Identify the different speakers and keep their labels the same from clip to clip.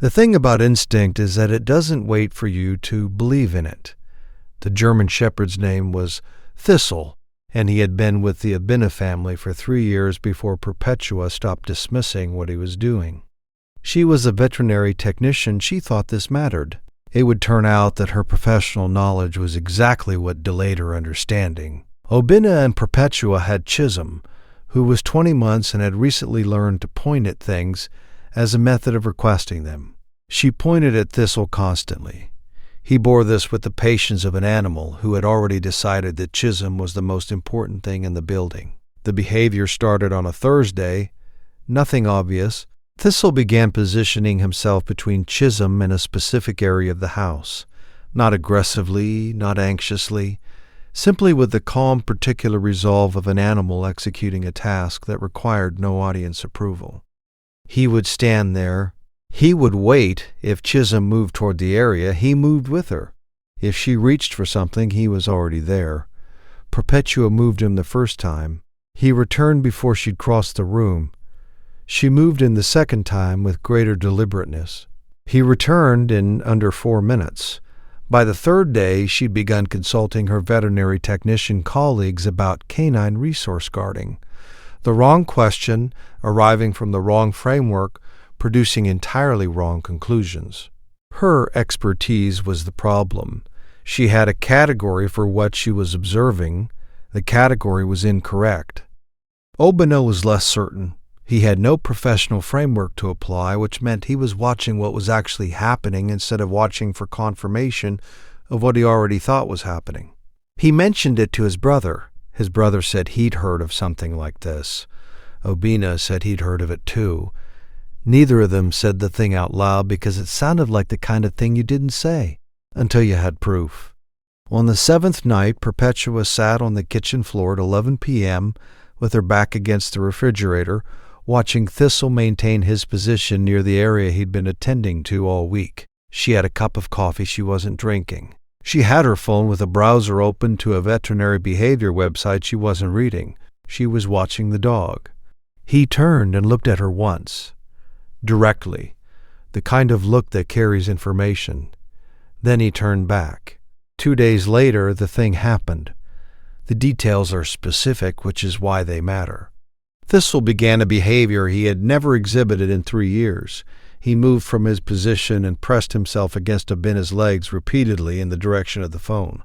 Speaker 1: The thing about instinct is that it doesn't wait for you to believe in it. The German Shepherd's name was Thistle, and he had been with the Obina family for 3 years before Perpetua stopped dismissing what he was doing. She was a veterinary technician. She thought this mattered. It would turn out that her professional knowledge was exactly what delayed her understanding. Obina and Perpetua had Chisholm, who was 20 months and had recently learned to point at things as a method of requesting them. She pointed at Thistle constantly. He bore this with the patience of an animal who had already decided that Chisholm was the most important thing in the building. The behavior started on a Thursday. Nothing obvious. Thistle began positioning himself between Chisholm and a specific area of the house, not aggressively, not anxiously, simply with the calm, particular resolve of an animal executing a task that required no audience approval. He would stand there. He would wait. If Chisholm moved toward the area, he moved with her. If she reached for something, he was already there. Perpetua moved him the first time. He returned before she'd crossed the room. She moved in the second time with greater deliberateness. He returned in under 4 minutes. By the third day, she'd begun consulting her veterinary technician colleagues about canine resource guarding. The wrong question, arriving from the wrong framework, producing entirely wrong conclusions. Her expertise was the problem. She had a category for what she was observing. The category was incorrect. Obina was less certain. He had no professional framework to apply, which meant he was watching what was actually happening instead of watching for confirmation of what he already thought was happening. He mentioned it to his brother. His brother said he'd heard of something like this. Obina said he'd heard of it too. Neither of them said the thing out loud because it sounded like the kind of thing you didn't say until you had proof. On the 7th night, Perpetua sat on the kitchen floor at 11 p.m. with her back against the refrigerator, watching Thistle maintain his position near the area he'd been attending to all week. She had a cup of coffee she wasn't drinking. She had her phone with a browser open to a veterinary behavior website she wasn't reading. She was watching the dog. He turned and looked at her once. Directly. The kind of look that carries information. Then he turned back. 2 days later, the thing happened. The details are specific, which is why they matter. Thistle began a behavior he had never exhibited in 3 years. He moved from his position and pressed himself against Obina's legs repeatedly in the direction of the phone.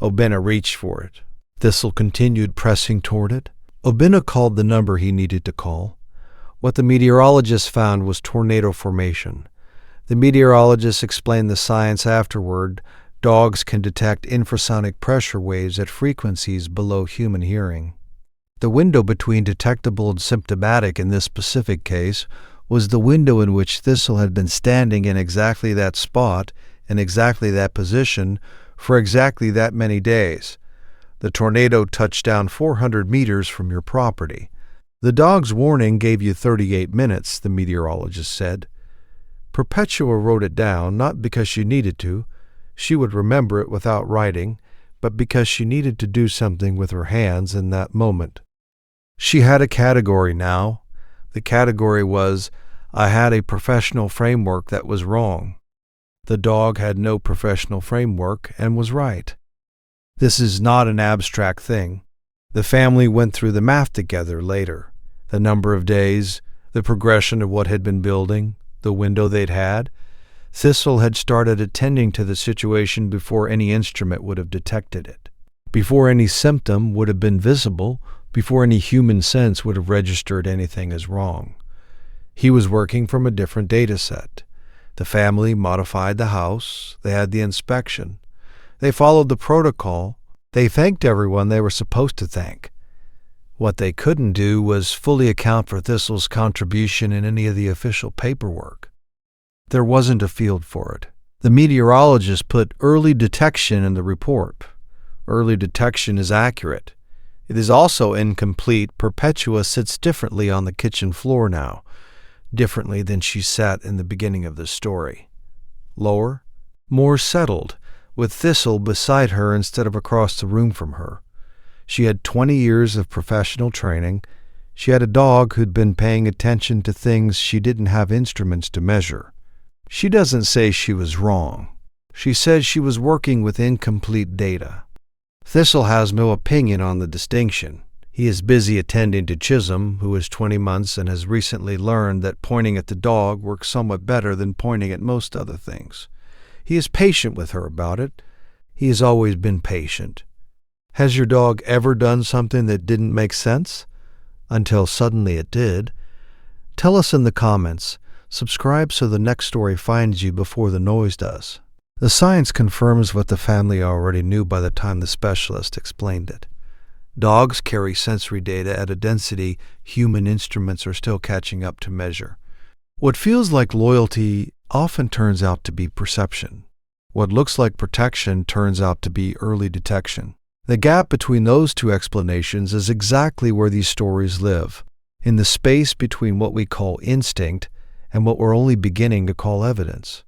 Speaker 1: Obina reached for it. Thistle continued pressing toward it. Obina called the number he needed to call. What the meteorologist found was tornado formation. The meteorologist explained the science afterward. Dogs can detect infrasonic pressure waves at frequencies below human hearing. The window between detectable and symptomatic in this specific case was the window in which Thistle had been standing in exactly that spot, in exactly that position, for exactly that many days. The tornado touched down 400 meters from your property. The dog's warning gave you 38 minutes, the meteorologist said. Perpetua wrote it down, not because she needed to. She would remember it without writing, but because she needed to do something with her hands in that moment. She had a category now. The category was, I had a professional framework that was wrong. The dog had no professional framework and was right. This is not an abstract thing. The family went through the math together later. The number of days, the progression of what had been building, the window they'd had. Thistle had started attending to the situation before any instrument would have detected it, before any symptom would have been visible, before any human sense would have registered anything as wrong. He was working from a different data set. The family modified the house. They had the inspection. They followed the protocol. They thanked everyone they were supposed to thank. What they couldn't do was fully account for Thistle's contribution in any of the official paperwork. There wasn't a field for it. The meteorologist put early detection in the report. Early detection is accurate. It is also incomplete. Perpetua sits differently on the kitchen floor now, differently than she sat in the beginning of the story. Lower, more settled, with Thistle beside her instead of across the room from her. She had 20 years of professional training. She had a dog who'd been paying attention to things she didn't have instruments to measure. She doesn't say she was wrong. She says she was working with incomplete data. Thistle has no opinion on the distinction. He is busy attending to Chisholm, who is 20 months and has recently learned that pointing at the dog works somewhat better than pointing at most other things. He is patient with her about it. He has always been patient. Has your dog ever done something that didn't make sense? Until suddenly it did. Tell us in the comments. Subscribe so the next story finds you before the noise does. The science confirms what the family already knew by the time the specialist explained it. Dogs carry sensory data at a density human instruments are still catching up to measure. What feels like loyalty often turns out to be perception. What looks like protection turns out to be early detection. The gap between those two explanations is exactly where these stories live, in the space between what we call instinct and what we're only beginning to call evidence.